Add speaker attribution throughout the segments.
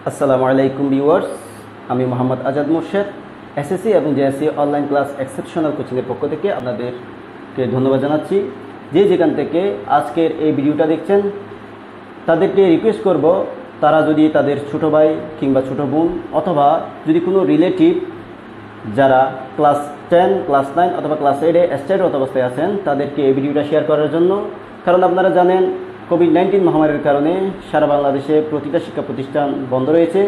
Speaker 1: আসসালামু আলাইকুম ভিউয়ার্স, আমি মোহাম্মদ আজাদ মোর্শেদ এসএসসি এবং জেএসসি অনলাইন ক্লাস এক্সেপশনাল কোচিংয়ের পক্ষ থেকে আপনাদেরকে ধন্যবাদ জানাচ্ছি। যে যেখান থেকে আজকের এই ভিডিওটা দেখছেন তাদেরকে রিকোয়েস্ট করব, তারা যদি তাদের ছোটো ভাই কিংবা ছোটো বোন অথবা যদি কোনো রিলেটিভ যারা ক্লাস 10, ক্লাস 9 অথবা ক্লাস 8-এ স্টাডি অবস্থায় আছেন তাদেরকে এই ভিডিওটা শেয়ার করার জন্য। কারণ আপনারা জানেন কোভিড-19 মহামারীর কারণে সারা বাংলাদেশে প্রতিটা শিক্ষা প্রতিষ্ঠান বন্ধ রয়েছে।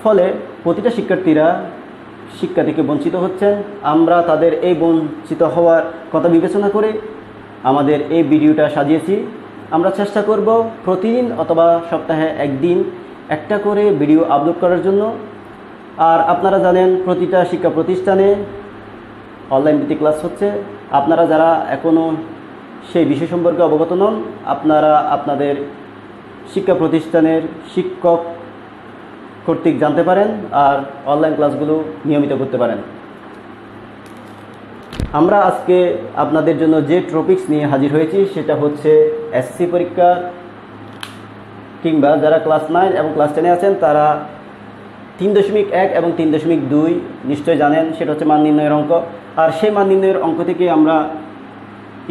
Speaker 1: ফলে প্রতিটা শিক্ষার্থীরা শিক্ষা থেকে বঞ্চিত হচ্ছেন। আমরা তাদের এই বঞ্চিত হওয়ার কথা বিবেচনা করে আমাদের এই ভিডিওটা সাজিয়েছি। আমরা চেষ্টা করব প্রতিদিন অথবা সপ্তাহে একদিন একটা করে ভিডিও আপলোড করার জন্য। আর আপনারা জানেন প্রতিটা শিক্ষা প্রতিষ্ঠানে অনলাইন ভিত্তিক ক্লাস হচ্ছে। আপনারা যারা এখনও সেই বিষয় সম্পর্কে অবগত নন, আপনারা আপনাদের শিক্ষা প্রতিষ্ঠানের শিক্ষক কর্তৃক জানতে পারেন আর অনলাইন ক্লাসগুলো নিয়মিত করতে পারেন। আমরা আজকে আপনাদের জন্য যে টপিকস নিয়ে হাজির হয়েছি সেটা হচ্ছে এসএসসি পরীক্ষা কিংবা যারা ক্লাস 9 এবং ক্লাস 10-এ আছেন তারা 3.1 এবং 3.2 নিশ্চয় জানেন, সেটা হচ্ছে মান নির্ণয়ের অঙ্ক। আর সেই মান নির্ণয়ের অঙ্ক থেকে আমরা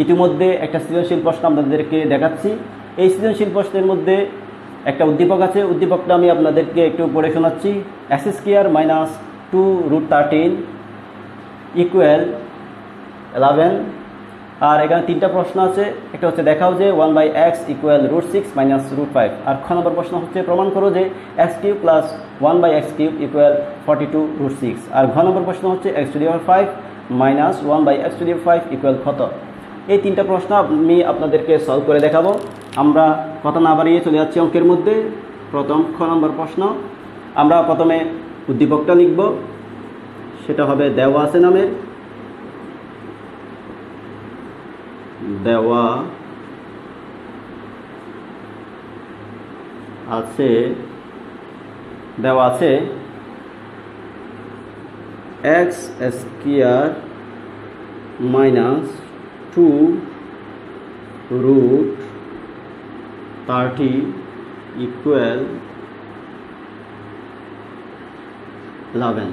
Speaker 1: ইতিমধ্যে একটা সৃজনশীল প্রশ্ন আপনাদেরকে দেখাচ্ছি। এই সৃজনশীল প্রশ্নের মধ্যে একটা উদ্দীপক আছে, উদ্দীপকটা আমি আপনাদেরকে একটু পড়ে শোনাচ্ছি। x² - 2√13 = 11। আর এখানে তিনটা প্রশ্ন আছে। একটা হচ্ছে দেখাও যে 1/x = √6 - √5। আর খ নম্বর প্রশ্ন হচ্ছে প্রমাণ করো যে x³ + 1/x³ = 42√6। আর ঘ নম্বর প্রশ্ন হচ্ছে x⁵ - 1/x⁵ = কত। এই তিনটা প্রশ্ন আমি আপনাদেরকে সলভ করে দেখাবো। আমরা কথা না বাড়িয়ে চলে যাচ্ছি অঙ্কের মধ্যে। প্রথম খ নম্বর প্রশ্ন, আমরা প্রথমে উদ্দীপকটা লিখব, সেটা হবে দেওয়া আছে নামের। দেওয়া আছে x² - 2√30 = 11,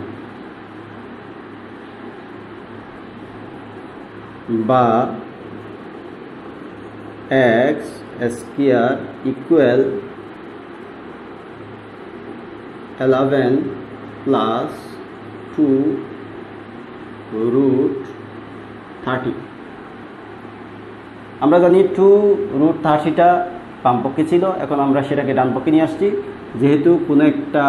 Speaker 1: বা x² = 11 + 2√30। আমরা জানি 2√30টা বামপক্ষে ছিল, এখন আমরা সেটাকে ডানপক্ষে নিয়ে আসছি। যেহেতু কোনো একটা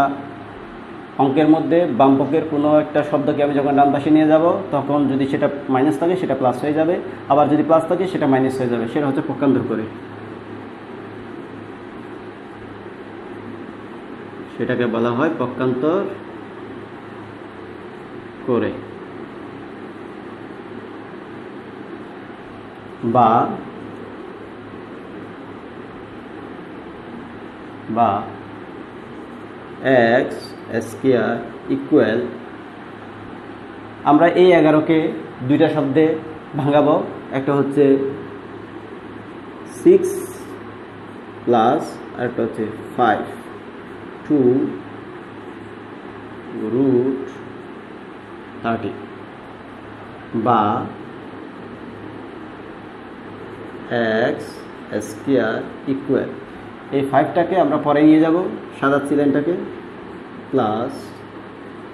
Speaker 1: অঙ্কের মধ্যে বামপক্ষের কোনো একটা শব্দকে আমি যখন ডান পাশে নিয়ে যাব তখন যদি সেটা মাইনাস থাকে সেটা প্লাস হয়ে যাবে, আবার যদি প্লাস থাকে সেটা মাইনাস হয়ে যাবে। সেটা হচ্ছে পক্ষান্তর করে, সেটাকে বলা হয় পক্ষান্তর করে। বা x² = আমরা এই 11কে দুইটা শব্দে ভাঙাবো। একটা হচ্ছে 6 প্লাস আর একটা হচ্ছে 5 2√30, বা x² এই 5টাকে আমরা পরে নিয়ে যাব, সাজাচ্ছি লাইনটাকে, প্লাস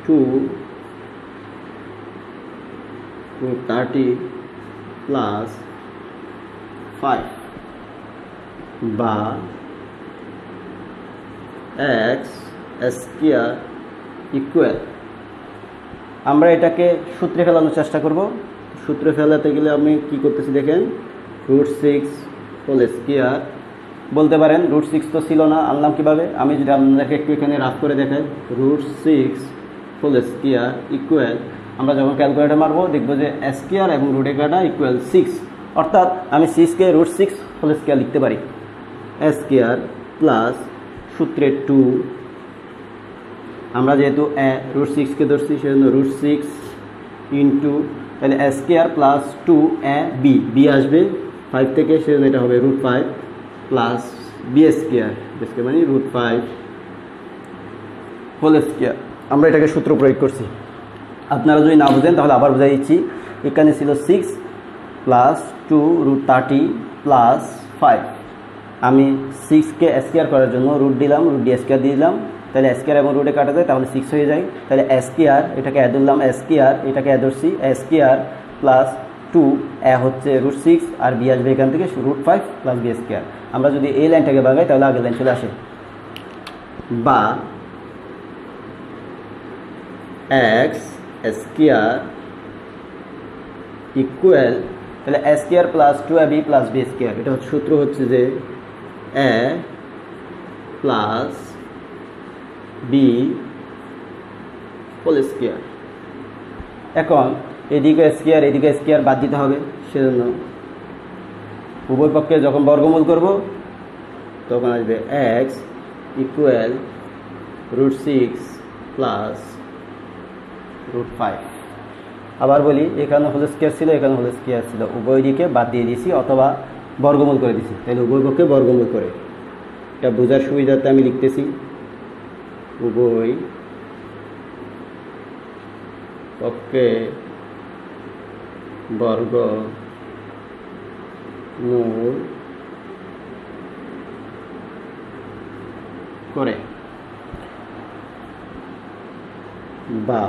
Speaker 1: 2√30 প্লাস 5, বা x² আমরা এটাকে সূত্রে ফেলানোর চেষ্টা করব। সূত্রে ফেলাতে গেলে আমি কি করতেছি দেখেন, √6 হোল স্কয়ার বলতে পারেন। √6 তো ছিল না, আনলাম কিভাবে? আমি যদি আপনাদেরকে একটু এখানে রাফ করে দেখাই, √6 হোল স্কয়ার ইকুয়াল, আমরা যখন ক্যালকুলেটর মারবো দেখবো যে স্কয়ার এবং রুট এগারোটা = 6, অর্থাৎ আমি 6কে √6 হোল স্কয়ার লিখতে পারি। স্কয়ার প্লাস সূত্রে 2, আমরা যেহেতু √6কে ধরছি সেজন্য √6 ইন্টু তাহলে স্কয়ার প্লাস 2 বি আসবে 5 থেকে, সেজন্য এটা হবে √5 প্লাস বি স্কোয়ার, মানে √5 হোল স্কোয়ার। আমরা এটাকে সূত্র প্রয়োগ করছি। আপনারা যদি না বুঝেন তাহলে আবার বুঝাই দিচ্ছি। এখানে ছিল 6 + 2 √30 + 5। আমি 6কে স্কোয়ার করার জন্য রুট দিলাম, রুট দিয়ে স্কোয়ার দিয়ে দিলাম, তাহলে স্কোয়ার এবং রুটে কাটা যায়, তাহলে 6 হয়ে যায়। তাহলে স্কোয়ার, এটাকে অ্যাড ধরলাম, স্কোয়ার এটাকে অ্যাড ধরছি, স্কোয়ার + 2 হচ্ছে √6 আর বি আসবে এখান থেকে √5 + বি স্কোয়ার। আমরা যদি এই লাইনটাকে ভাগাই তাহলে আগের লাইন চলে আসে, বা এক্স স্কোয়ার ইকুয়াল, তাহলে স্কোয়ার + 2ab + বি স্কোয়ার। এটা হচ্ছে সূত্র হচ্ছে যে a + b হোল স্কোয়ার। এখন এদিকে স্কোয়ার বাদ দিতে হবে, সেজন্য উভয় পক্ষে যখন বর্গমূল করব তখন আসবে x ইকুয়াল √6 + √5। আবার বলি, এখানে হোল স্কোয়ার ছিল, এখানে হোল স্কোয়ার ছিল, উভয় দিকে বাদ দিয়ে দিয়েছি অথবা বর্গমূল করে দিয়েছি। তাহলে উভয় পক্ষে বর্গমূল করে, এটা বোঝার সুবিধাতে আমি লিখতেছি, উভয় পক্ষে বর্গমূল করে, বা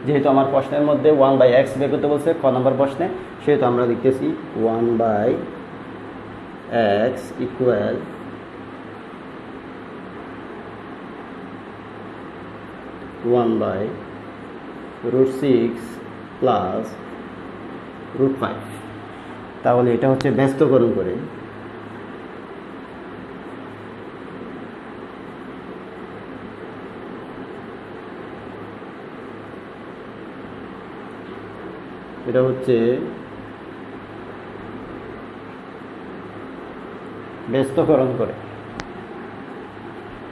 Speaker 1: যেহেতু আমার প্রশ্নের মধ্যে 1/x বের করতে বলছে ক নম্বর প্রশ্নে, সেহেতু আমরা লিখতেছি 1/x ইকুয়াল √6 + √5। তাহলে এটা হচ্ছে ব্যস্তকরণ করে। এটা হচ্ছে ব্যস্তকরণ করে।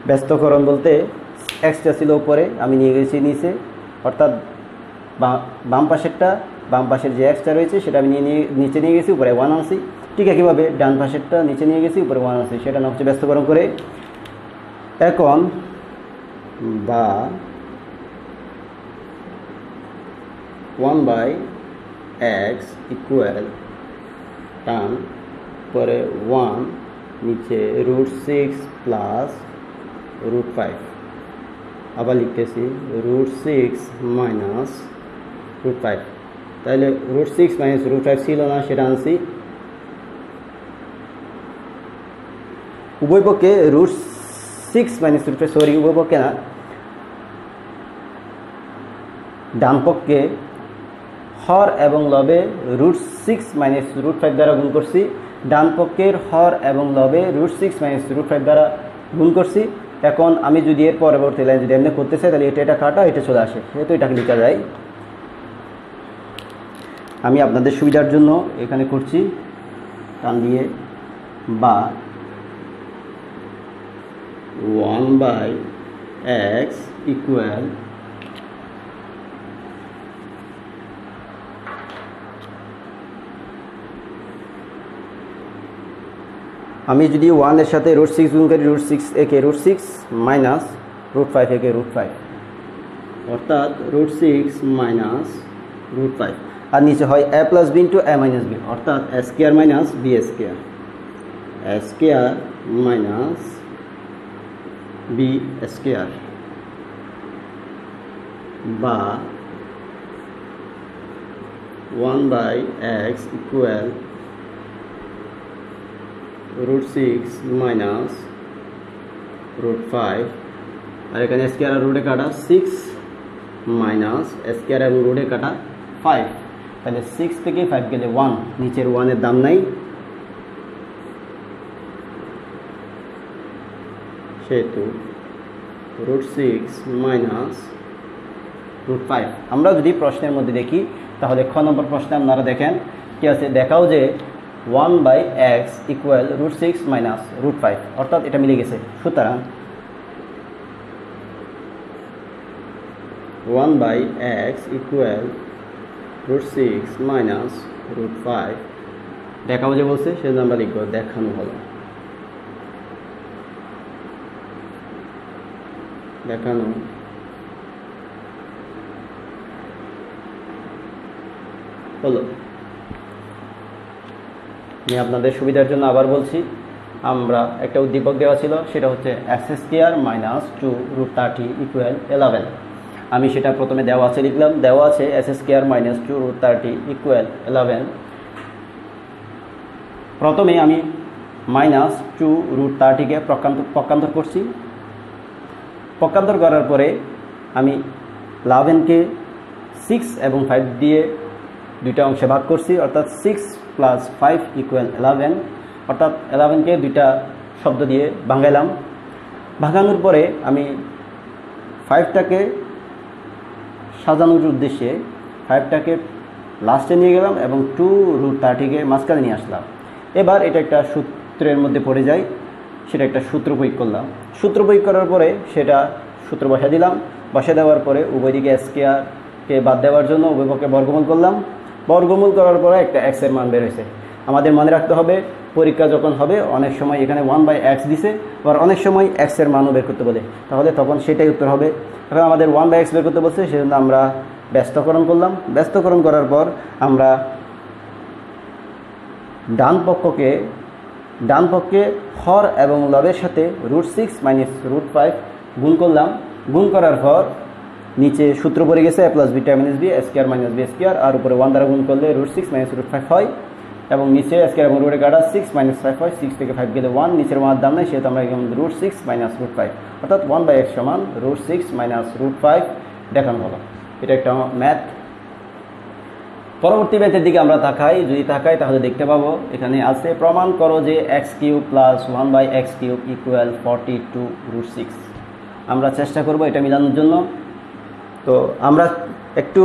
Speaker 1: ব্যস্তকরণ বলতে এক্সটা ছিল উপরে, আমি নিয়ে গেছি নিচে, অর্থাৎ বাম পাশের যে এক্সটা রয়েছে সেটা আমি নিচে নিয়ে গেছি, উপরে 1 আনছি। ঠিক একইভাবে ডান পাশেরটা নিচে নিয়ে গেছি, উপরে 1 আনছি, সেটা নাম হচ্ছে ব্যস্তকরণ করে। এখন বা 1/x ইকুয়াল টান পরে 1 নিচে √6 + √5। আবার লিখতেছি √6 - √5। তাহলে √6 - √5 ছিল না, সেটা আনছি। উভয় পক্ষে √6 - √5, সরি উভয় পক্ষে না, ডান পক্ষে হর এবং লবে √6 - √5 দ্বারা গুণ করছি, ডান পক্ষের হর এবং লবে √6 - √5 দ্বারা গুণ করছি। এখন আমি যদি এর পরবর্তী লাইন যদি এমনি করতে চাই, তাহলে এটা কাটা, এটা চলে আসে, সেহেতু এটাকে লেখা যায়। আমি আপনাদের সুবিধার জন্য এখানে করছি টান দিয়ে, বা 1/x ইকুয়াল আমি যদি 1 এর সাথে √6 গুণ করি, √6 একে √6 মাইনাস √5 একে √5, অর্থাৎ √6 - √5। আর নিচে হয় a + b * a - b, অর্থাৎ a square - b square, a square - b square, বা 1/x ইকুয়াল √6 - √5। আর এখানে স্কোয়ার আর রুটে কাটা 6 মাইনাস স্কোয়ার এবং রুটে কাটা 5। তাহলে 6 থেকে 5 গেলে 1, নিচের 1 এর দাম নাই, সেহেতু √6 - √5। আমরা যদি প্রশ্নের মধ্যে দেখি তাহলে খ নম্বর প্রশ্নে আপনারা দেখেন কি আছে, দেখাও যে 1/x ইকুয়াল √6 - √5, অর্থাৎ এটা মিলে গেছে। সুতরাং 1/x ইকুয়াল √6 - √5 দেখাবো যে বলছে, সেজন্য আমরা লিখবো দেখানো হলো। দেখানো হলো। আমি আপনাদের সুবিধার জন্য আবার বলছি, আমরা একটা উদ্দীপক দেওয়া ছিল, সেটা হচ্ছে x² - 2 √30 = 11। আমি সেটা প্রথমে দেওয়া আছে লিখলাম, দেওয়া আছে x² - 2 √30 = 11। প্রথমে আমি -2 √30কে পক্ষান্তর করছি। পক্ষান্তর করার পরে আমি 11কে 6 এবং 5 দিয়ে দুইটা অংশে ভাগ করছি, অর্থাৎ 6 + 5 = 11, অর্থাৎ 11কে দুইটা শব্দ দিয়ে ভাঙাইলাম। ভাঙানোর পরে আমি 5টাকে সাজানোর উদ্দেশ্যে 5টাকে লাস্টে নিয়ে গেলাম এবং 2 √30কে মাঝখানে নিয়ে আসলাম। এবার এটা একটা সূত্রের মধ্যে পড়ে যায়, সেটা একটা সূত্র প্রয়োগ করলাম। সূত্র প্রয়োগ করার পরে সেটা সূত্র বসা দিলাম। বসা দেওয়ার পরে উভয় দিকে স্কয়ারকে বাদ দেওয়ার জন্য উভয় পক্ষে বর্গমূল করলাম। বর্গমূল করার পরে একটা x এর মান বের হয়েছে। আমাদের মনে রাখতে হবে, পরীক্ষা যখন হবে অনেক সময় এখানে 1/x দিছে, আবার অনেক সময় x এর মানও বের করতে বলে, তাহলে তখন সেটাই উত্তর হবে। এখন আমাদের 1/x বের করতে বলছে, সেজন্য আমরা ব্যস্তকরণ করলাম। ব্যস্তকরণ করার পর আমরা ডান পক্ষে হর এবং লবের সাথে √6 - √5 গুণ করলাম। গুণ করার পর নিচে সূত্র পড়ে গেছে a + b - b, a² - b², আর উপরে 1 দ্বারা গুণ করলে √6 - √5 হয়, এবং নিচে a² এবং √এর কাটা 6 - 5 হয়। 6 থেকে 5 গেলে 1, নিচের 1 দাম নেই, সেহেতু আমরা এখানে √6 - √5, অর্থাৎ 1/x সমান √6 - √5 দেখানো হলো। এটা একটা ম্যাথ। পরবর্তী ম্যাথের দিকে আমরা যদি তাকাই তাহলে দেখতে পাবো এখানে আছে, প্রমাণ করো যে x³ + 1/x³ = 42 √6। আমরা চেষ্টা করব এটা মিলানোর জন্য। তো আমরা একটু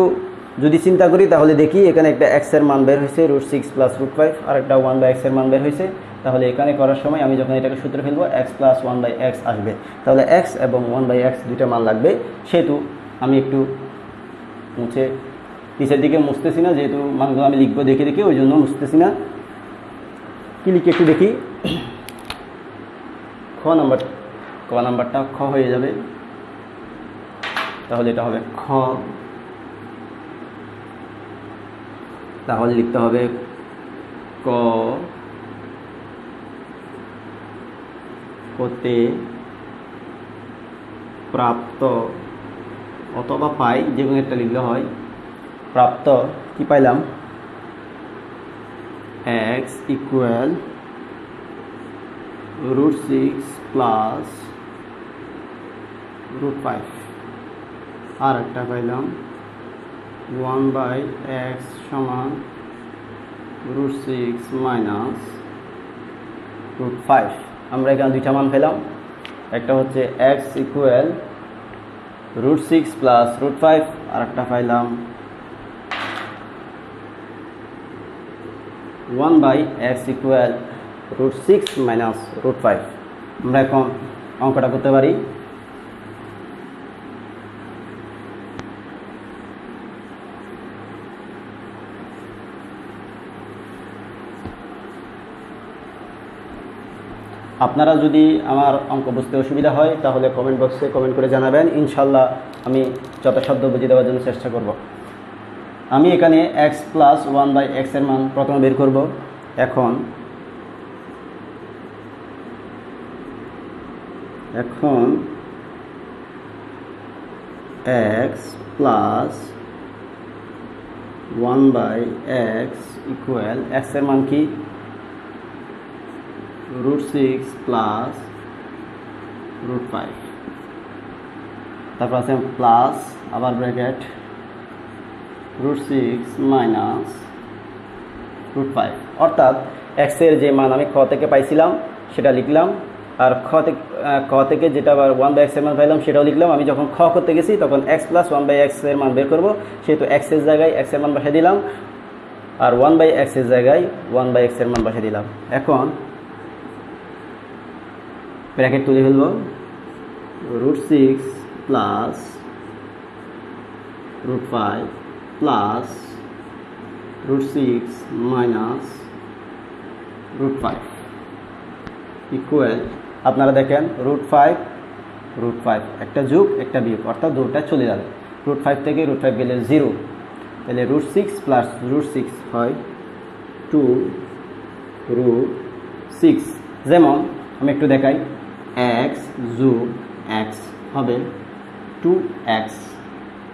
Speaker 1: যদি চিন্তা করি তাহলে দেখি, এখানে একটা x এর মান বের হয়েছে √6 + √5, আর একটা 1/x এর মান বের হয়েছে। তাহলে এখানে করার সময় আমি যখন এটাকে সূত্রে ফেলবো x + 1/x আসবে, তাহলে x এবং 1/x দুইটা মান লাগবে। সেহেতু আমি একটু মুছে নিচের দিকে মুছতেছি না, যেহেতু মানগুলো আমি লিখবো দেখে দেখে, ওই জন্য মুছতেছি না। কি লিখে একটু দেখি। ক নাম্বারটা খ হয়ে যাবে, তাহলে এটা হবে খ। তাহলে লিখতে হবে ক হতে প্রাপ্ত অথবা পাই, যে কোনো একটা লিখলে হয়। প্রাপ্ত কি পাইলাম, x = √6 + √5, আর একটা পাইলাম 1/x সমান √6 - √5। আমরা এখানে দুইটা মান পেলাম, একটা হচ্ছে x = √6 + √5, আর একটা পাইলাম 1/x = √6 - √5। আমরা এখন অঙ্কটা করতে পারি। আপনারা যদি আমার অঙ্ক বুঝতে অসুবিধা হয় তাহলে কমেন্ট বক্সে কমেন্ট করে জানাবেন, ইনশাল্লাহ আমি যথাসাধ্য বুঝিয়ে দেওয়ার জন্য চেষ্টা করব। আমি এখানে x + 1/x এর মান প্রথমে বের করব। এখন x + 1/x = x এর মান কি, √6 + √5, তারপর আছে প্লাস, আবার ব্র্যাকেট √6 - √5, অর্থাৎ x এর যে মান আমি খ থেকে পাইছিলাম সেটা লিখলাম, আর খ থেকে যেটা আবার 1/x এর মান পাইলাম সেটাও লিখলাম। আমি যখন খ করতে গেছি তখন x + 1/x এর মান বের করব, সেহেতু x এর জায়গায় x এর মান বসিয়ে দিলাম, আর 1/x এর জায়গায় 1/x এর মান বসিয়ে দিলাম। এখন ব্র্যাকেট তুলে ফেলব, √6 + √5 প্লাস √6 - √5 ইকুয়াল, আপনারা দেখেন √5 √5 একটা যোগ একটা বিয়োগ অর্থাৎ দুটোটা চলে যাবে √5 থেকে √5 গেলে 0 তাহলে √6 প্লাস √6 হয় 2√6 যেমন আমি একটু দেখাই x যোগ x হবে 2x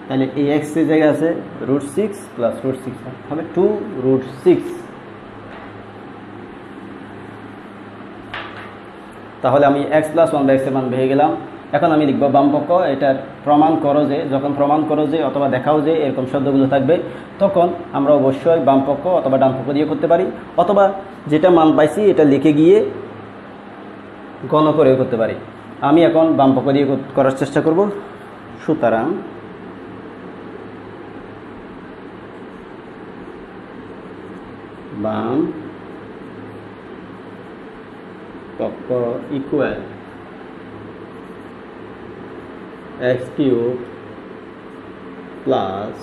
Speaker 1: তাহলে এই x এর জায়গায় আছে √6 প্লাস √6 হবে 2√6 তাহলে আমি x প্লাস 1/x এর মান পেয়ে গেলাম এখন আমি লিখব বামপক্ষ এটার প্রমাণ করো যে যখন প্রমাণ করো যে অথবা দেখাও যে এরকম শব্দগুলো থাকবে তখন আমরা অবশ্যই বামপক্ষ অথবা ডানপক্ষ দিয়ে করতে পারি অথবা যেটা মান পাইছি এটা লিখে গিয়ে গণ করেও করতে পারি আমি এখন বামপক্ষ দিয়ে করার চেষ্টা করব সুতরাং বাম পক্ষ equal x cube plus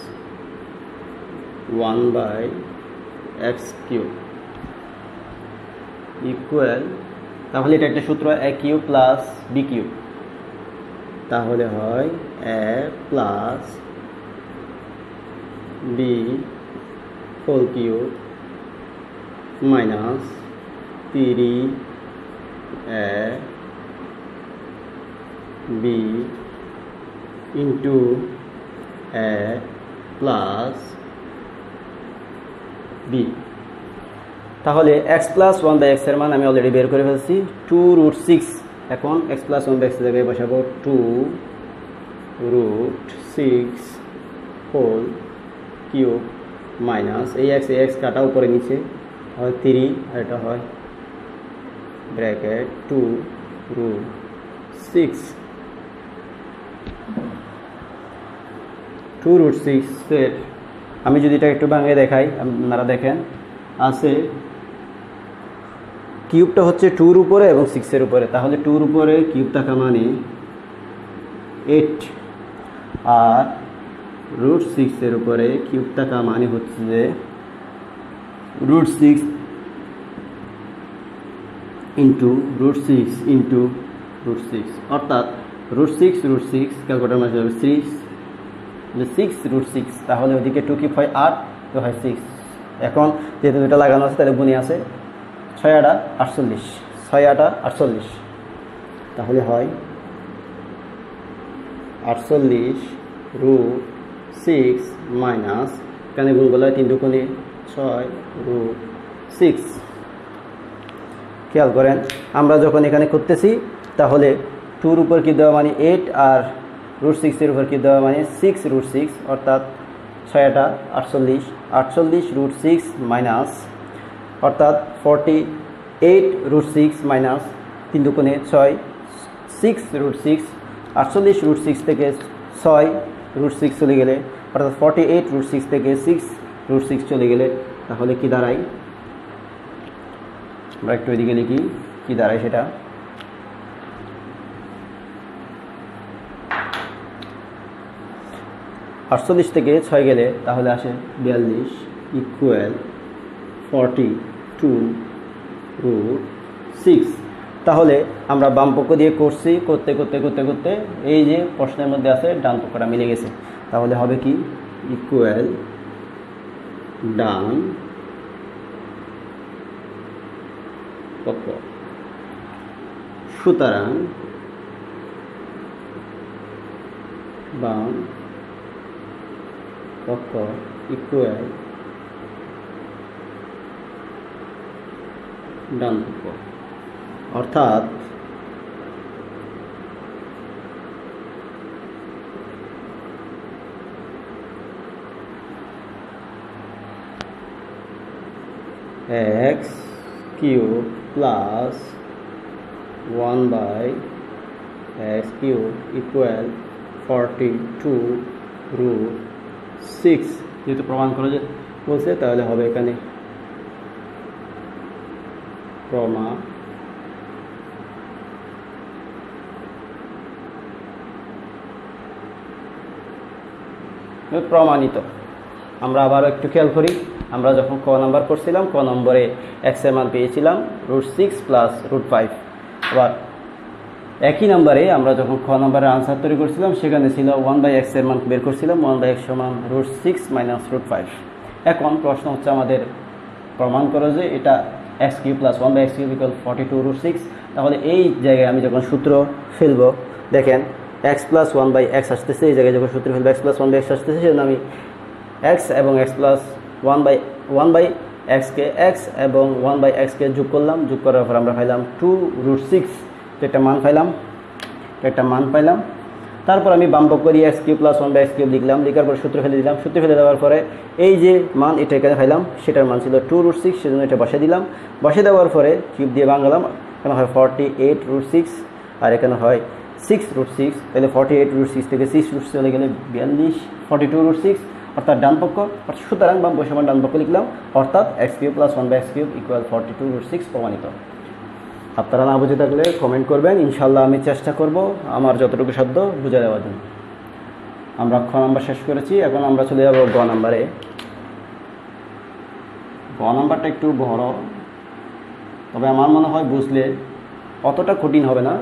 Speaker 1: 1/x cube equal তাহলে এটা একটা সূত্র a cube plus b cube তাহলে হয় a plus b whole cube minus 3a b into a plus b তাহলে x plus 1/x এর মান আমি অলরেডি বের করে ফেলছি 2√6 এখন x plus 1/x এর জায়গায় বসাবো 2√6 হোল কিউব মাইনাস এই x কাটা উপরে নিচে হয় 3 আর এটা হয় ব্র্যাকেট 2√6 2√6 এর আমি যদি এটা একটু ভাঙিয়ে দেখাই আপনারা দেখেন আছে কিউবটা হচ্ছে 2 এর উপরে এবং 6 এর উপরে তাহলে 2 এর উপরে কিউব থাকা মানে 8 আর √6 এর উপরে কিউব থাকা মানে হচ্ছে যে √6 ইন্টু √6 ইন্টু √6 অর্থাৎ √6 ক্যালকুলেটর মাঝে যাবে 6√6 তাহলে ওদিকে 2 কিউব হয় 8 তো হয় 6 এখন যেহেতু দুটো লাগানো আছে তাহলে গুণে আছে 6 8 48 6 8 48 তাহলে হয় 48√6 মাইনাস এখানে গুণ করলে 3 দুগুণে 6√6 খেয়াল করেন আমরা যখন এখানে করতেছি তাহলে 2 এর উপর কি দেওয়া মানে 8 আর √6 এর উপর কি দেওয়া মানে 6√6 অর্থাৎ 6 8 48 48√6 মাইনাস অর্থাৎ 48√6 মাইনাস 3 দুগুণে 6 6√6 48√6 থেকে 6√6 চলে গেলে অর্থাৎ 48√6 থেকে 6√6 চলে গেলে তাহলে কি দাঁড়ায় আমরা একটু এদিকে লিখি কি দাঁড়ায় সেটা 48 থেকে 6 গেলে তাহলে আসে 42 ইকুয়াল 42√6 তাহলে আমরা বাম পক্ষ দিয়ে করছি করতে এই যে প্রশ্নের মধ্যে আছে ডান পক্ষটা মিলে গেছে তাহলে হবে কি ইকুয়াল ডান পক্ষ সুতরাং বাম পক্ষ ইকুয়াল ডান পক্ষ অর্থাৎ x cube plus 1/x cube equal 42√6 যেহেতু প্রমাণ করা যে বলছে তাহলে হবে এখানে প্রমাণিত আমরা আবার একটু খেয়াল করি আমরা যখন ক নাম্বার করছিলাম ক নম্বরে x এর মান পেয়েছিলাম √6 প্লাস √5 আবার একই নাম্বারে আমরা যখন খ নাম্বারের আনসার তৈরি করছিলাম সেখানে ছিল 1/x এর মান বের করছিলাম, 1/x সমান √6 - √5। এখন প্রশ্ন হচ্ছে আমাদের প্রমাণ করো যে এটা x³ + 1/x³ = 42√6। তাহলে এই জায়গায় আমি যখন সূত্র ফেলবো, দেখেন x + 1/x আসতেছে, এই জায়গায় যখন সূত্র ফেলবো x + 1/x আসতেছে, সেজন্য আমি x এবং x + 1/x কে x এবং 1/x কে যোগ করলাম। যোগ করার পর আমরা পাইলাম 2√6, একটা মান পাইলাম। তারপর আমি বাম পক্ষ দিয়ে x³ + 1/x³ লিখলাম, লেখার পর সূত্র ফেলে দিলাম। সূত্র ফেলে দেওয়ার পরে এই যে মান এটা এখানে পাইলাম, সেটার মান ছিল 2√6, সেজন্য এটা বসে দিলাম। বসে দেওয়ার পরে কিউব দিয়ে ভাঙলাম, এখানে হয় 48√6 আর এখানে হয় 6√6। তাহলে 48√6 থেকে 6√6 চলে গেলে 42, অর্থাৎ ডান পক্ষ। সুতরাং বাম সমান ডান পক্ষ লিখলাম, অর্থাৎ x³ + 1/x³ = 42√6 প্রমাণিত। আপনারা না বুঝে থাকলে কমেন্ট করবেন, ইনশাল্লাহ আমি চেষ্টা করব আমার যতটুকু সাধ্য বুঝে দেওয়ার জন্য। আমরা খ নাম্বার শেষ করেছি, এখন আমরা চলে যাব গ নাম্বারে। গ নাম্বারটা একটু বড়, তবে আমার মনে হয় বুঝলে অতটা কঠিন হবে না।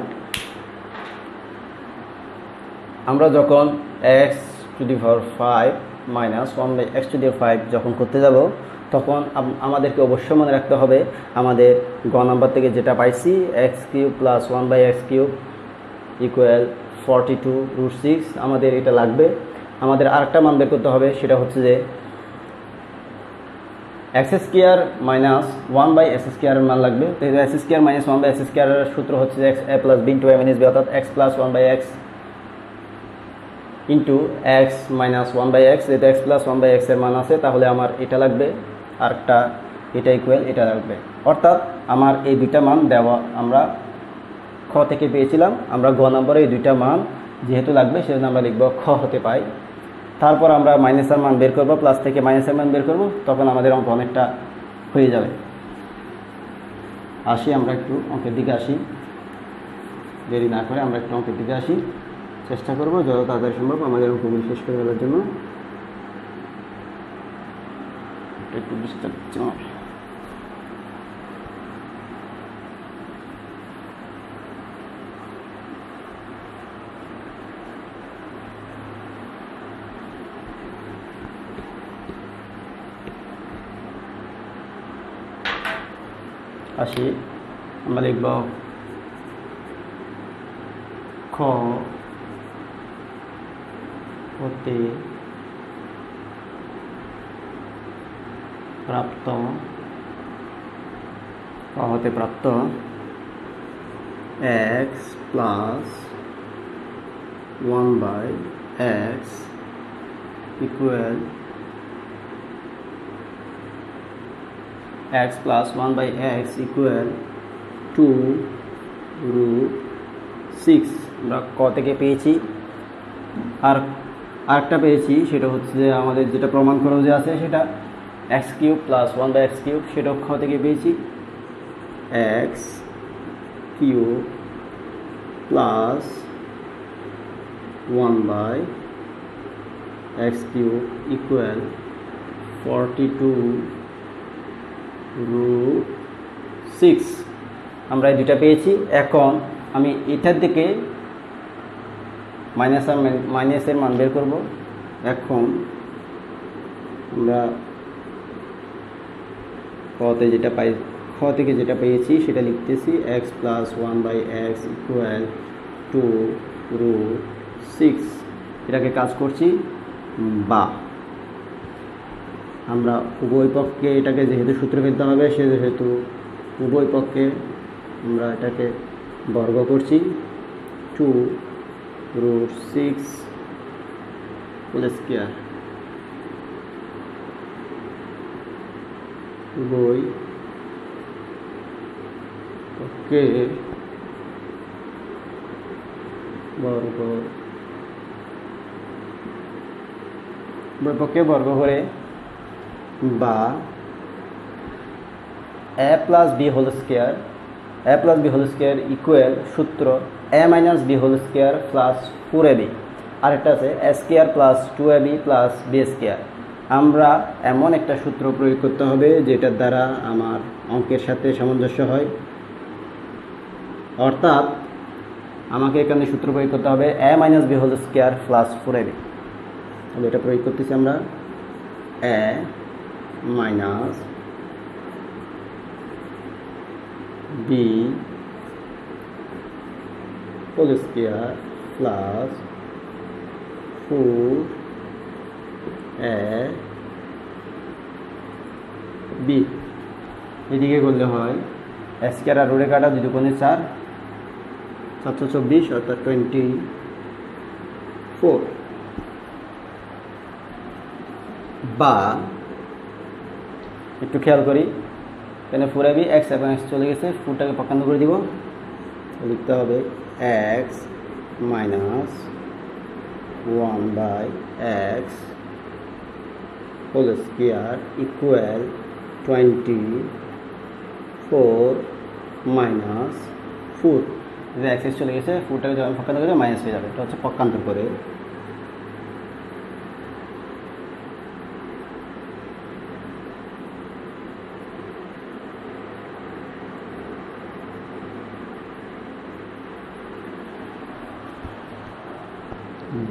Speaker 1: আমরা যখন x⁵ - 1/x⁵ যখন করতে যাব, তখন আমাদেরকে অবশ্যই মনে রাখতে হবে আমাদের গ নাম্বার থেকে যেটা পাইছি x³ + 1/x³ = 42√6, আমাদের এটা লাগবে। আমাদের আরেকটা মান বের করতে হবে, সেটা হচ্ছে যে x² - 1/x² এর মান লাগবে। তো x² - 1/x² এর সূত্র হচ্ছে যে a + b * a - b, অর্থাৎ x + 1/x x - 1/x। যেহেতু x + 1/x এর মান আছে, তাহলে আমার এটা লাগবে, আরেকটা এটা ইকুয়াল এটা লাগবে। অর্থাৎ আমার এই দুইটা মান দেওয়া আমরা খ থেকে পেয়েছিলাম। আমরা গ নম্বরে এই দুইটা মান যেহেতু লাগবে, সেজন্য আমরা লিখব খ হতে পাই। তারপর আমরা মাইনাসের মান বের করব, প্লাস থেকে মাইনাসের মান বের করব, তখন আমাদের অঙ্ক অনেকটা হয়ে যাবে। আমরা একটু অঙ্কের দিকে আসি, দেরি না করে আমরা একটু অঙ্কের দিকে আসি। চেষ্টা করব যত তাড়াতাড়ি সম্ভব আমাদের অঙ্কগুলি শেষ করে ফেলার জন্য। একটু বুঝতে পারছি আসি। আমরা লিখব খ হতে প্রাপ্ত x + 1/x x + 1/x = 2√6 আমরা ক থেকে পেয়েছি। আর আরেকটা পেয়েছি, সেটা হচ্ছে যে আমাদের যেটা প্রমাণ করা যে আছে, সেটা x³ + 1/x³ সেটা খ থেকে পেয়েছি। x³ + 1/x³ = 42√6 আমরা এই দুটা পেয়েছি। এখন আমি এটার দিকে মাইনাসের মান বের করব। এখন আমরা খ থেকে যেটা পেয়েছি সেটা লিখতেছি, x + 1/x = 2√6। এটাকে কাজ করছি বা আমরা উভয় পক্ষে এটাকে যেহেতু সূত্র ফেলতে হবে, সেহেতু উভয় পক্ষে আমরা এটাকে বর্গ করছি। 2√6 হোল স্কয়ার উভয় পক্ষে বর্গ করে বা a + b হোল স্কয়ার = সূত্র a - b whole square + 4ab। আরেকটা আছে a² + 2ab + b²। আমরা এমন একটা সূত্র প্রয়োগ করতে হবে যেটার দ্বারা আমার অঙ্কের সাথে সামঞ্জস্য হয়। অর্থাৎ আমাকে এখানে সূত্র প্রয়োগ করতে হবে a minus b whole square plus 4ab। তাহলে এটা প্রয়োগ করতেছি আমরা a minus b whole square plus 4ab। এদিকে করলে হয় স্কোয়ার আর রোডে কাটা 2 দুগুণে 4, 724 অর্থাৎ 24, বা একটু খেয়াল করি এখানে 4ab x এবং x চলে গেছে, 4টাকে পক্ষান্ত করে দিব, লিখতে হবে x minus 1/x whole square equal 24 minus 4। যে x চলে গেছে, 4টাকে যখন পক্ষান্তর করে মাইনাস হয়ে যাবে, এটা হচ্ছে পক্ষান্তর করে।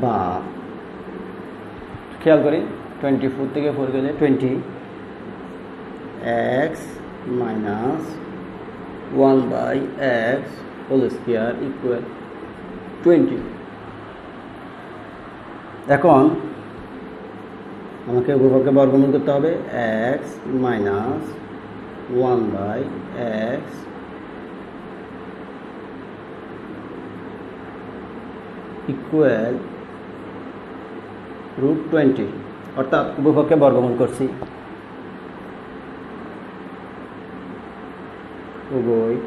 Speaker 1: বা খেয়াল করি 24 থেকে 4 গেলে 20, x minus 1/x whole square equal 20। এখন আমাকে উভয়কে বর্গমূল করতে হবে x মাইনাস 1/x ইকুয়াল √20, অর্থাৎ উভয়পক্ষে বর্গমূল করছি। উভয়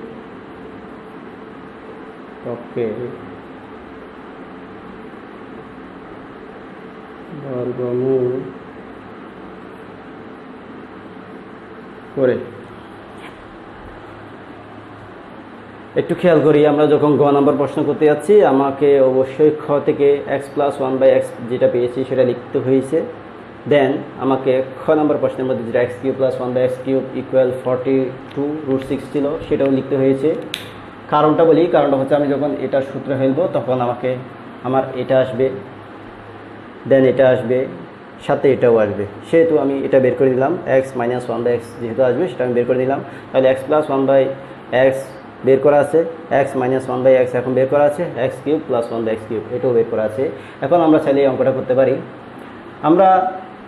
Speaker 1: পক্ষে বর্গমূল করে একটু খেয়াল করি, আমরা যখন গ নাম্বার প্রশ্ন করতে যাচ্ছি আমাকে অবশ্যই খ থেকে x প্লাস 1/x যেটা পেয়েছি সেটা লিখতে হয়েছে। দেন আমাকে খ নাম্বার প্রশ্নের মধ্যে যেটা x³ প্লাস 1/x³ ইকুয়াল 42√6 ছিল সেটাও লিখতে হয়েছে। কারণটা বলি, কারণটা হচ্ছে আমি যখন এটার সূত্র ফেলবো তখন আমার এটা আসবে, দেন এটা আসবে, সাথে এটাও আসবে, সেহেতু আমি এটা বের করে দিলাম। x মাইনাস 1/x যেহেতু আসবে সেটা আমি বের করে দিলাম। তাহলে x প্লাস 1/x বের করা আছে, x মাইনাস 1/x এখন বের করা আছে, x³ প্লাস 1/x³ এটাও বের করা আছে। এখন আমরা চাইলে এই অঙ্কটা করতে পারি। আমরা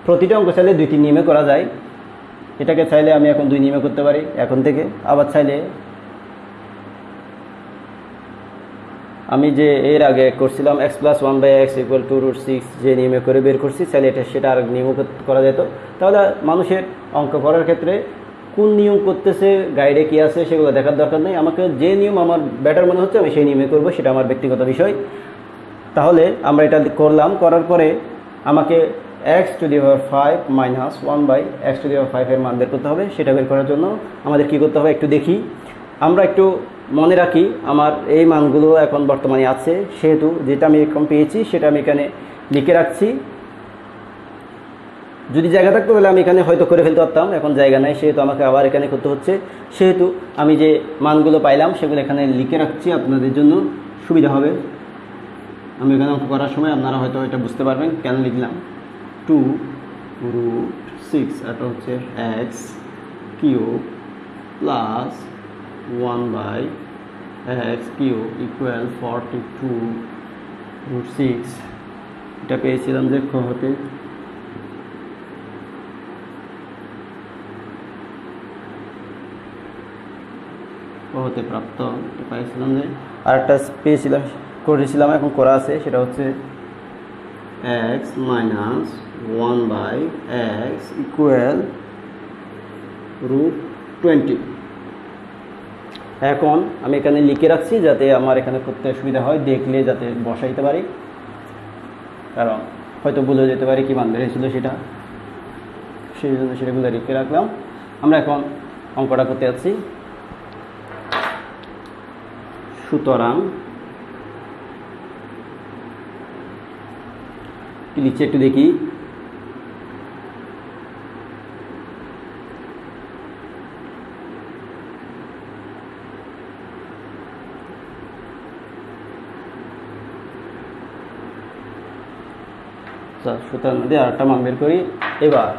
Speaker 1: প্রতিটা অঙ্ক চাইলে 2টি নিয়মে করা যায়। এটাকে চাইলে আমি এখন 2 নিয়মে করতে পারি এখন থেকে, আবার চাইলে আমি যে এর আগে করছিলাম x plus 1/x equal to √6 যে নিয়মে করে বের করছি, চাইলে সেটা আর নিয়ম করা যেত। তাহলে মানুষের অঙ্ক করার ক্ষেত্রে কোন নিয়ম করতেছে, গাইডে কী আছে সেগুলো দেখার দরকার নেই। আমাকে যে নিয়ম আমার বেটার মনে হচ্ছে আমি সেই নিয়মে করব, সেটা আমার ব্যক্তিগত বিষয়। তাহলে আমরা এটা করলাম, করার পরে আমাকে x⁵ মাইনাস 1/x⁵ এর মান বের করতে হবে। সেটা বের করার জন্য আমাদের কি করতে হবে একটু দেখি। আমরা একটু মনে রাখি আমার এই মানগুলো এখন বর্তমানে আছে, সেহেতু যেটা আমি এখন পেয়েছি সেটা আমি এখানে লিখে রাখছি। যদি জায়গা থাকতো তাহলে আমি এখানে হয়তো করে ফেলতে পারতাম, এখন জায়গা নাই সেহেতু আমাকে আবার এখানে করতে হচ্ছে। সেহেতু আমি যে মানগুলো পাইলাম সেগুলো এখানে লিখে রাখছি, আপনাদের জন্য সুবিধা হবে। আমি এখানে অঙ্ক করার সময় আপনারা হয়তো এটা বুঝতে পারবেন কেন লিখলাম। 2√6 এটা হচ্ছে x³ প্লাস 1/x³ ইকুয়াল 42√6। এটা পেয়েছিলাম যে খ হতে। হতে প্রাপ্ত পাইছিলাম যে আরেকটা পেয়েছিলাম করেছিলাম, এখন করা আছে, সেটা হচ্ছে x মাইনাস 1/x ইকুয়াল √20। এখন আমি এখানে লিখে রাখছি যাতে আমার এখানে করতে সুবিধা হয়, দেখলে যাতে বসাইতে পারি, কারণ হয়তো ভুলে যেতে পারি কী মান বেরিয়েছিল সেটা, সেই জন্য সেটাগুলো লিখে রাখলাম। আমরা এখন অঙ্কটা করতে যাচ্ছি। সুতরাং কি লিখছে একটু দেখি। সুতরাং দিয়ে আরেকটা মান বের করি। এবার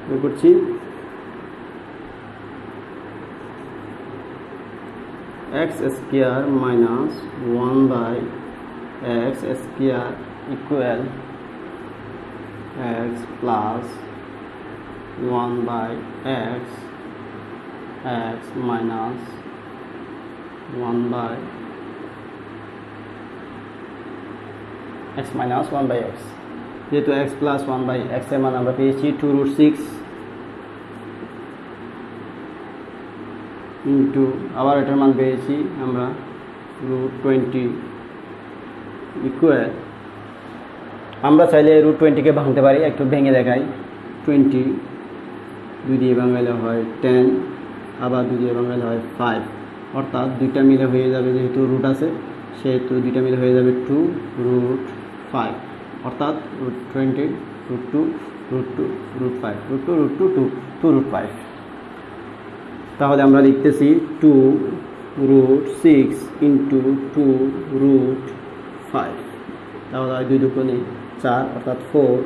Speaker 1: বের করছি x square minus 1/x square equal x plus 1/x x minus 1/x যেহেতু x প্লাস 1/x এর মান আমরা পেয়েছি 2√6 ইন্টু আবার এটার মান পেয়েছি আমরা √20 ইকুয়াল আমরা চাইলে √20 ভাঙতে পারি, একটু ভেঙে দেখাই। 20 2 দিয়ে ভাঙালে হয় 10, আবার 2 দিয়ে ভাঙালে হয় 5, অর্থাৎ দুইটা মিলে হয়ে যাবে, যেহেতু রুট আছে সেহেতু দুইটা মিলে হয়ে যাবে 2√5, অর্থাৎ √20 √2 √2 √5 √2 2√5। তাহলে আমরা লিখতেছি 2√6 ইন্টু 2√5, তাহলে 2 দুগুণে 4 অর্থাৎ 4,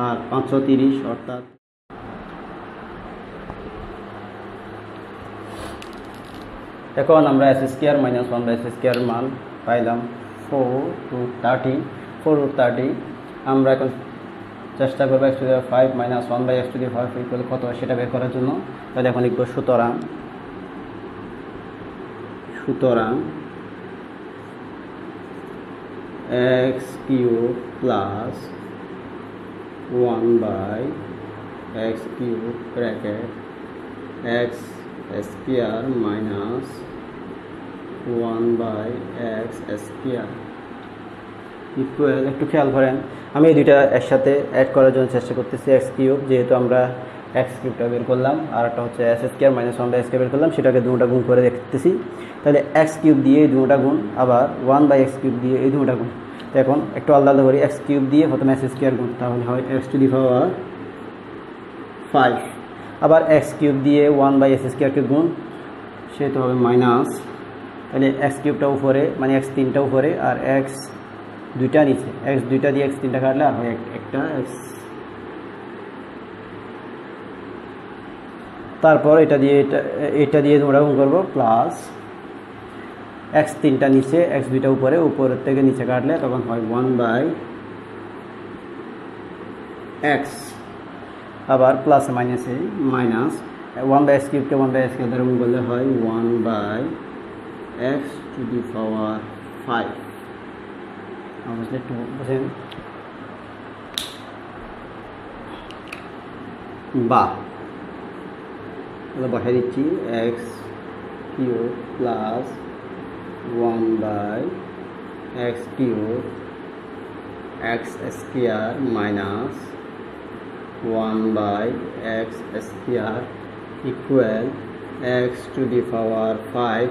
Speaker 1: আর 530 অর্থাৎ এখন আমরা s square minus 1/s square মান পাইলাম 4√30। আমরা এখন চেষ্টা করবো x to the power 5 minus 1/x to the power 5 equal কত সেটা বের করার জন্য। তাহলে এখন লিখব সুতরাং x cube plus 1/x cube bracket x square minus 1/x square equal, একটু খেয়াল করেন আমি এই দুইটা একসাথে অ্যাড করার জন্য চেষ্টা করতেছি। x কিউব যেহেতু আমরা x কিউবটা বের করলাম, আর একটা হচ্ছে s স্কয়ার মাইনাস 1/x বের করলাম, সেটাকে দুটোটা গুণ করে দেখতেছি। তাহলে x কিউব দিয়ে এই দুটোটা গুণ, আবার 1/x কিউব দিয়ে এই দুটোটা গুণ। তো এখন একটু আলাদা করি, x কিউব দিয়ে প্রথমে s স্কয়ার গুণ, তাহলে হয় x টু দি পাওয়ার 5, আবার x কিউব দিয়ে 1/s স্কয়ারকে গুণ, সেটা হবে মাইনাস। তাহলে x কিউবটা উপরে মানে x 3টা উপরে আর x 2টা নিচে, x 2টা দিয়ে x 3টা কাটলে আর হয় একটা x। তারপর এটা দিয়ে তোমরা গুণ করবো প্লাস x 3টা নিচে x 2টা উপরে, উপরের থেকে নিচে কাটলে তখন হয় 1/x, আবার প্লাস মাইনাসে মাইনাস 1/x কিউবকে 1/x কিউব দ্বারা গুণ করলে হয় 1/x টু দি পাওয়ার 5। বুঝলে একটু বুঝেন বা বসাই দিচ্ছি x cube plus 1/x cube x square minus 1/x square equal x to the power 5,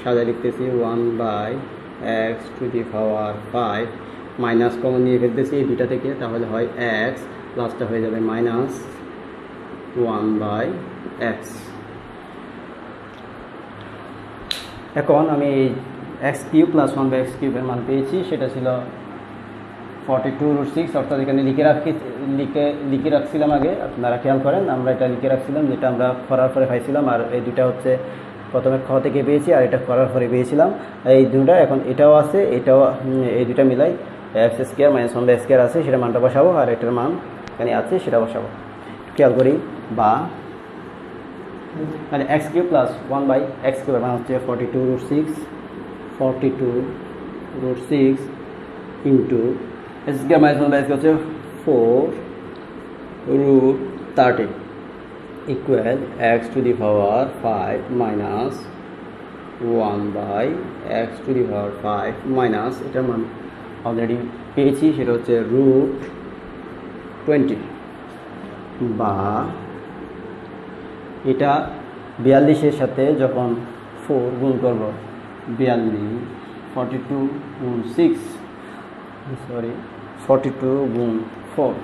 Speaker 1: সাদা লিখতেছি 1/x to the power 5, minus common নিয়ে ফেলতেছি এই দুইটা থেকে, তাহলে হয় x, প্লাসটা হয়ে যাবে মাইনাস 1/x। এখন আমি x কিউব প্লাস 1/x কিউবের মান পেয়েছি, সেটা ছিল 42√6, অর্থাৎ এখানে লিখে রাখছিলাম আগে, আপনারা খেয়াল করেন আমরা এটা লিখে রাখছিলাম, যেটা আমরা করার পরে পাইছিলাম, আর এই দুটা হচ্ছে প্রথমে খ থেকে পেয়েছি আর এটা করার পরে পেয়েছিলাম এই দুটা। এখন এটাও আছে, এটাও, এই দুটা মিলাই x square minus 1/x square আছে, সেটা মানটা বসাবো, আর এটার মান এখানে আছে সেটা বসাবো। খেয়াল করি বা মানে x কিউব প্লাস 1/x কিউবের মান হচ্ছে 42√6 into x square minus 1/x হচ্ছে 4√30 equal x to the power 5 minus 1/x to the power 5 minus এটার মান অলরেডি পেয়েছি, সেটা হচ্ছে √20 বা এটা 42-এর সাথে যখন 4 গুণ করব, 42 গুণ 4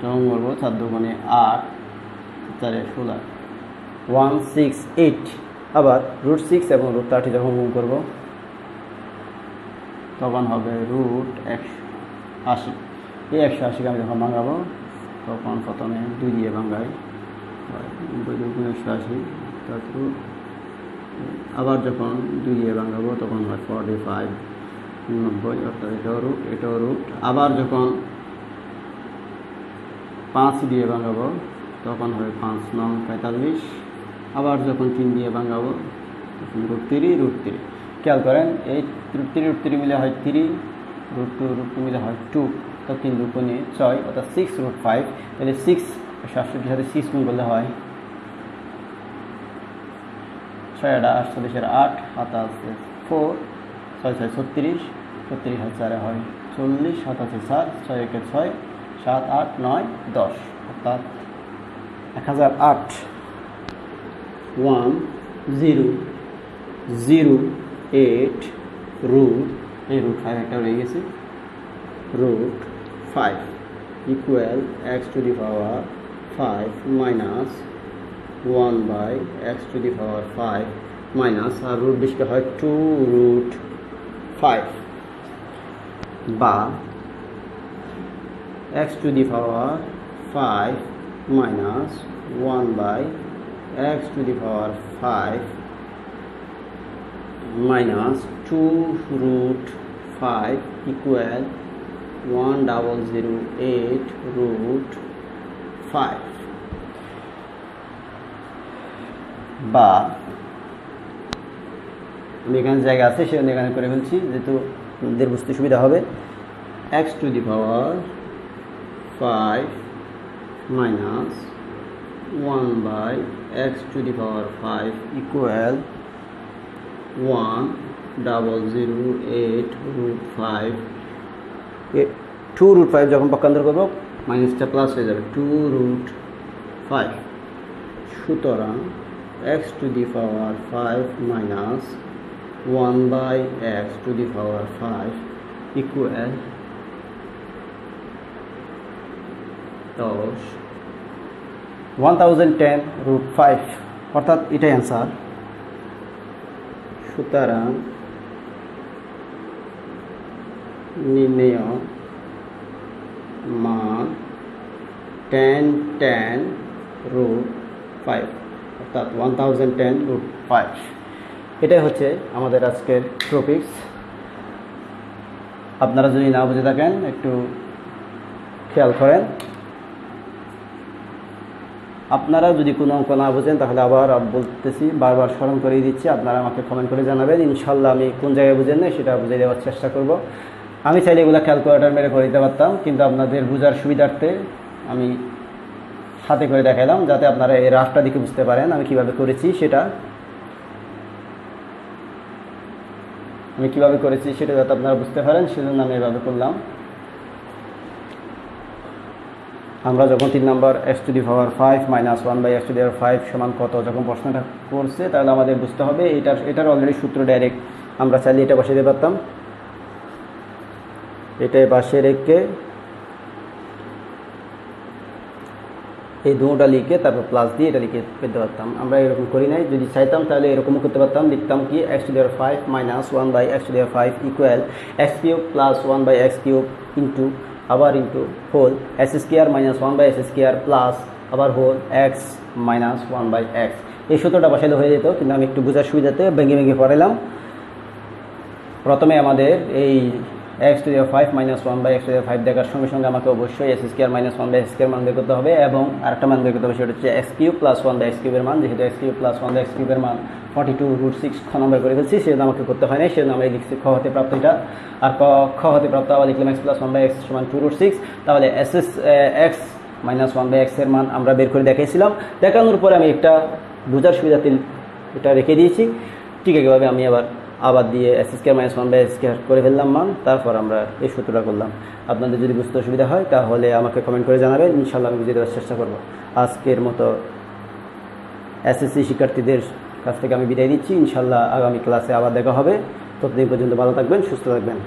Speaker 1: যখন করবো 4 দুগুণে 8, 4 16, 168। আবার √6 এবং √30 যখন গুণ করব তখন হবে √180। এই 180কে আমি যখন ভাঙাবো তখন প্রথমে 2 দিয়ে ভাঙাই, 2 × 180, তারপর আবার যখন 2 দিয়ে ভাঙাবো তখন হয় 45, 90, অর্থাৎ এটাও রুট। আবার যখন 5 দিয়ে ভাঙাবো তখন হয় 5 9 45। আবার যখন 3 দিয়ে ভাঙাবো তখন √3। খেয়াল করেন এই √3 মিলে হয় 3, √2 মিলে হয় 2, তো 3 × 2 = 6, অর্থাৎ 6√5। তাহলে 6 168 সাথে 6 গুণ করলে হয় 6 48 8, হাতা আছে 4, 6 6 36, 36 হাত 4 হয় 40, হাত আছে 4, 6 1 6, 7 8 9 10, অর্থাৎ 1008। 1008 এই √5 একটা রয়ে গেছে, √5 equal x to the power 5 minus 1/x to the power 5 minus, আর √20 হয় 2√5 বা x to the power 5 minus 1/x to the power 5 minus 2√5 equal 1008√5 বা আমি এখানে জায়গা আছে সেখানে এখানে করে ফেলছি যেহেতু আপনাদের বুঝতে সুবিধা হবে। x to the power 5 minus 1/x to the power 5 equal 1008√5। 2√5 যখন পক্ষান্তর করবো মাইনাসটা প্লাস হয়ে যাবে, 2√5। সুতরাং x to the power 5 minus 1/x to the power 5 equal 1010√5, অর্থাৎ এটাই অ্যান্সার। সুতরাং নির্ণেয় মান 1010√5, অর্থাৎ 1010√5। এটাই হচ্ছে আমাদের আজকের টপিকস। আপনারা যদি না বুঝে থাকেন একটু খেয়াল করেন। আপনারা যদি কোনো অঙ্ক না বোঝেন তাহলে আবার বলতেছি, বারবার স্মরণ করিয়ে দিচ্ছি, আপনারা আমাকে কমেন্ট করে জানাবেন। ইনশাল্লাহ আমি কোন জায়গায় বুঝেন না সেটা বুঝিয়ে দেওয়ার চেষ্টা করব। আমি চাইলে এগুলো ক্যালকুলেটর মেরে করে দিতে পারতাম, কিন্তু আপনাদের বোঝার সুবিধার্থে আমি হাতে করে দেখালাম যাতে আপনারা এই রাফটা দিকে বুঝতে পারেন আমি কিভাবে করেছি সেটা যাতে আপনারা বুঝতে পারেন, সেজন্য আমি এভাবে করলাম। আমরা যখন 3 number x to the power 5 minus 1/x to the power 5 সমান কত যখন প্রশ্নটা করছে, তাহলে আমাদের বুঝতে হবে এটার অলরেডি সূত্র ডাইরেক্ট আমরা চাইলে এটা বসিয়ে দিতে পারতাম। এটাই পাশে রেখে এই দুটা লিখে তারপর প্লাস দিয়ে এটা লিখে পেতে পারতাম। আমরা এরকম করি নাই, যদি চাইতাম তাহলে এরকমও করতে পারতাম। লিখতাম কি x to the power 5 minus 1/x to the power 5 equal x³ plus 1/x³ into আবার into whole s² minus 1/s² plus আবার হোল x মাইনাস 1/x। এই সূত্রটা বসাইলে হয়ে যেত, কিন্তু আমি একটু বোঝার সুবিধাতে ভেঙে ভেঙে পড়ালাম। প্রথমে আমাদের এই x to the power 5 minus 1/x to the power 5 দেখার সঙ্গে সঙ্গে আমাকে অবশ্যই s² মাইনাস 1/s² মান বের করতে হবে, এবং আরেকটা মান বের করতে হবে, সেটা হচ্ছে x³ প্লাস 1/x³ এর মান। যেহেতু x³ প্লাস 1/x³ এর মান 42√6 খ নম্বর করে ফেলছি, সেজন্য আমাকে করতে হয় নাই, সেজন্য আমরা লিখছি খ হতে প্রাপ্ত এটা। আর খ হতে প্রাপ্ত আবার লিখলাম x প্লাস 1/x সমান 2√6। তাহলে x মাইনাস 1/x এর মান আমরা বের করে দেখাইছিলাম। দেখানোর পরে আমি একটা বোঝার সুবিধাতে এটা রেখে দিয়েছি। ঠিক একইভাবে আমি আবার দিয়ে s² মাইনাস 1/s² করে ফেললাম মান, তারপর আমরা এই সূত্রটা করলাম। আপনাদের যদি বুঝতে অসুবিধা হয় তাহলে আমাকে কমেন্ট করে জানাবেন, ইনশাল্লাহ আমি বুঝিয়ে দেওয়ার চেষ্টা করব। আজকের মতো এসএসসি শিক্ষার্থীদের কাছ থেকে আমি বিদায় নিচ্ছি। ইনশাল্লাহ আগামী ক্লাসে আবার দেখা হবে। ততদিন পর্যন্ত ভালো থাকবেন, সুস্থ থাকবেন।